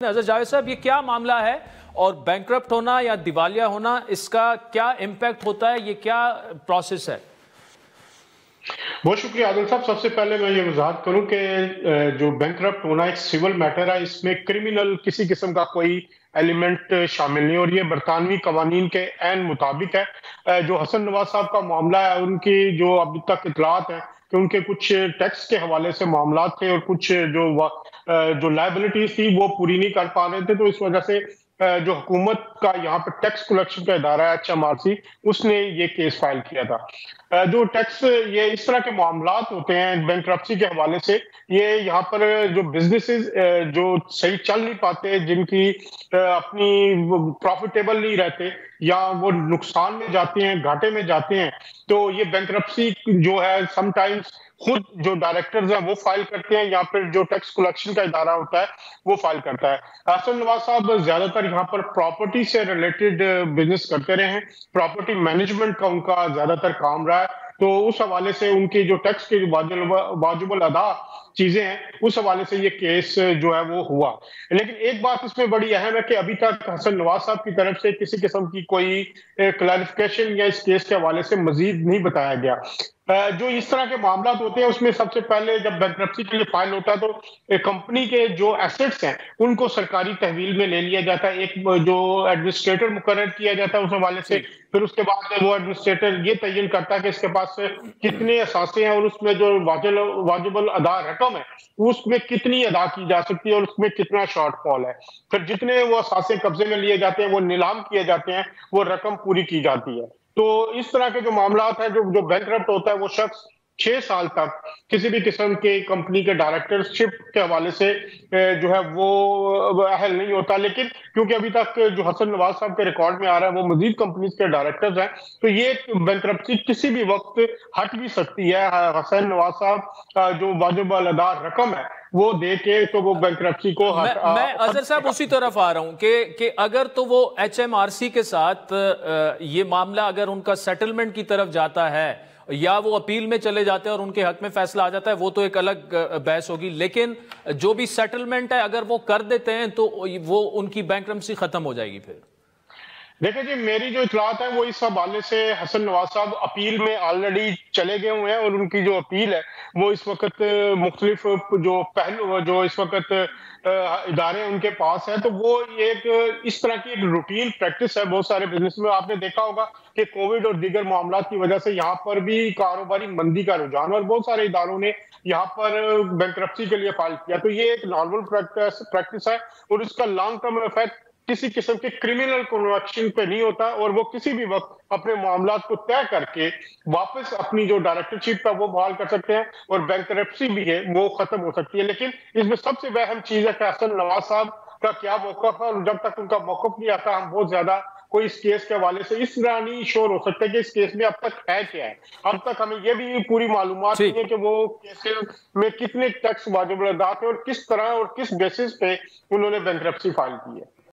نظر جاوید صاحب، یہ کیا معاملہ ہے اور بینکرپٹ ہونا یا دیوالیہ ہونا، اس کا کیا امپیکٹ ہوتا ہے؟ یہ کیا پروسیس ہے؟ بہت شکریہ عادل صاحب۔ سب سے پہلے میں یہ وضاحت کروں کہ جو بینکرپٹ ہونا ایک سول میٹر ہے، اس میں کرمنل کسی قسم کا کوئی ایلیمنٹ شامل نہیں، اور یہ برطانوی قوانین کے عین مطابق ہے۔ جو حسن نواز صاحب کا معاملہ ہے، ان کی جو ابھی تک اطلاعات ہیں کہ ان کے کچھ ٹیکس کے حوالے سے معاملات تھے اور کچھ جو لائبلٹیز تھی وہ پوری نہیں کر پا رہے تھے، تو اس وجہ سے جو حکومت کا یہاں پر ٹیکس کلیکشن کا ادارہ ہے HMRC، اس نے یہ کیس فائل کیا تھا۔ جو ٹیکس یہ اس طرح کے معاملات ہوتے ہیں بینکرپسی کے حوالے سے، یہ یہاں پر جو بزنسز جو صحیح چل نہیں پاتے، جن کی اپنی پروفیٹیبل نہیں رہتے یا وہ نقصان میں جاتے ہیں، گھاٹے میں جاتے ہیں، تو یہ بینکرپسی جو ہے سم ٹائمز خود جو ڈائریکٹرز ہیں وہ فائل کرتے ہیں، یا پھر جو ٹیکس کلیکشن کا ادارہ ہوتا ہے وہ فائل کرتا ہے۔ حسن نواز صاحب زیادہ تر یہاں پر پراپرٹی سے ریلیٹڈ بزنس کرتے رہے ہیں، پراپرٹی مینجمنٹ کا ان کا زیادہ تر کام رہا ہے، تو اس حوالے سے ان کی جو ٹیکس کے واجب الادا چیزیں ہیں، اس حوالے سے یہ کیس جو ہے وہ ہوا۔ لیکن ایک بات اس میں بڑی اہم ہے کہ ابھی تک حسن نواز صاحب کی طرف سے کسی قسم کی کوئی کلیریفیکیشن یا اس کیس کے حوالے سے مزید نہیں بتایا گیا۔ جو اس طرح کے معاملات ہوتے ہیں، اس میں سب سے پہلے جب بینکرپسی کے لیے فائل ہوتا ہے تو کمپنی کے جو ایسٹس ہیں ان کو سرکاری تحویل میں لے لیا جاتا ہے، ایک جو ایڈمنسٹریٹر مقرر کیا جاتا ہے اس حوالے سے، پھر اس کے بعد وہ ایڈمنسٹریٹر یہ تعین کرتا ہے کہ اس کے پاس کتنے اثاثے ہیں اور اس میں جو واجب الادا رقم ہے اس میں کتنی ادا کی جا سکتی ہے اور اس میں کتنا شارٹ فال ہے۔ پھر جتنے وہ اثاثے قبضے میں لیے جاتے ہیں وہ نیلام کیے جاتے ہیں، وہ رقم پوری کی جاتی ہے۔ تو اس طرح کے جو معاملات ہیں، جو بینکرپٹ ہوتا ہے وہ شخص 6 سال تک کسی بھی قسم کے کمپنی کے ڈائریکٹرشپ کے حوالے سے جو ہے وہ اہل نہیں ہوتا۔ لیکن کیونکہ ابھی تک جو حسن نواز صاحب کے ریکارڈ میں آ رہا ہے وہ مزید کمپنیز کے ڈائریکٹرز ہیں، تو یہ بینکرپسی کسی بھی وقت ہٹ بھی سکتی ہے۔ حسن نواز صاحب جو واجب الادا رقم ہے وہ دے کے تو وہ بینکرپسی کو میں اظہر صاحب اسی طرف آ رہا ہوں کہ اگر تو وہ HMRC کے ساتھ یہ معاملہ اگر ان کا سیٹلمنٹ کی طرف جاتا ہے یا وہ اپیل میں چلے جاتے ہیں اور ان کے حق میں فیصلہ آ جاتا ہے، وہ تو ایک الگ بحث ہوگی، لیکن جو بھی سیٹلمنٹ ہے اگر وہ کر دیتے ہیں تو وہ ان کی بینکرپسی ختم ہو جائے گی۔ پھر دیکھیں جی، میری جو اطلاعات ہیں وہ اس حوالے سے حسن نواز صاحب اپیل میں آلریڈی چلے گئے ہوئے ہیں، اور ان کی جو اپیل ہے وہ اس وقت مختلف جو پہلو جو اس وقت ادارے ان کے پاس ہیں، تو وہ ایک اس طرح کی ایک روٹین پریکٹس ہے بہت سارے بزنس میں۔ آپ نے دیکھا ہوگا کہ کووڈ اور دیگر معاملات کی وجہ سے یہاں پر بھی کاروباری مندی کا رجحان، اور بہت سارے اداروں نے یہاں پر بینکرپسی کے لیے فائل کیا، تو یہ ایک نارمل پریکٹس ہے، اور اس کا لانگ ٹرم افیکٹ کسی قسم کے کرمنل کنویکشن پہ نہیں ہوتا، اور وہ کسی بھی وقت اپنے معاملات کو طے کر کے واپس اپنی جو ڈائریکٹرشپ ہے وہ بحال کر سکتے ہیں، اور بینکرپسی بھی ہے وہ ختم ہو سکتی ہے۔ لیکن اس میں سب سے اہم چیز ہے کہ حسن نواز صاحب کا کیا موقف ہے، اور جب تک ان کا موقف نہیں آتا ہم بہت زیادہ کوئی اس کیس کے حوالے سے اس طرح نہیں شور ہو سکتے کہ اس کیس میں اب تک ہے کیا ہے۔ اب تک ہمیں یہ بھی پوری معلومات نہیں ہے کہ وہ کیسز میں کتنے ٹیکس واجب الادا تھے اور کس طرح اور کس بیسس پہ انہوں نے بینکرپسی فائل کی ہے۔